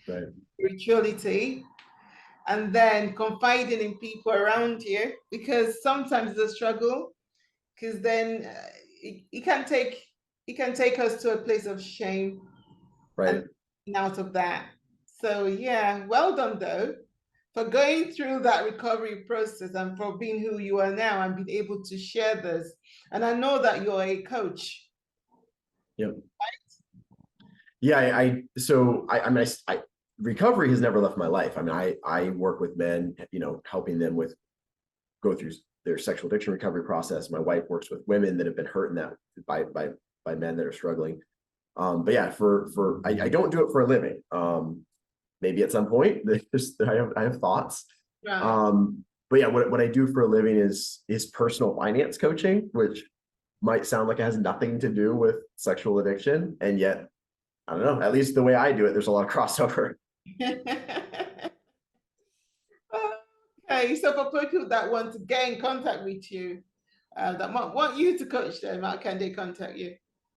Right. spirituality, and then confiding in people around you, because sometimes it's a struggle, because then it can take us to a place of shame Right. and out of that. So yeah, well done though for going through that recovery process and for being who you are now and being able to share this. And I know that you're a coach. Yep. Yeah. I mean, recovery has never left my life. I mean, I work with men, helping them go through their sexual addiction recovery process. My wife works with women that have been hurt in that by men that are struggling. But yeah, I don't do it for a living. Maybe at some point, I have thoughts. Right. But yeah, what I do for a living is personal finance coaching, which might sound like it has nothing to do with sexual addiction, and yet I don't know. At least the way I do it, there's a lot of crossover. Okay, so for people that want to get in contact with you, that want you to coach them, how can they contact you?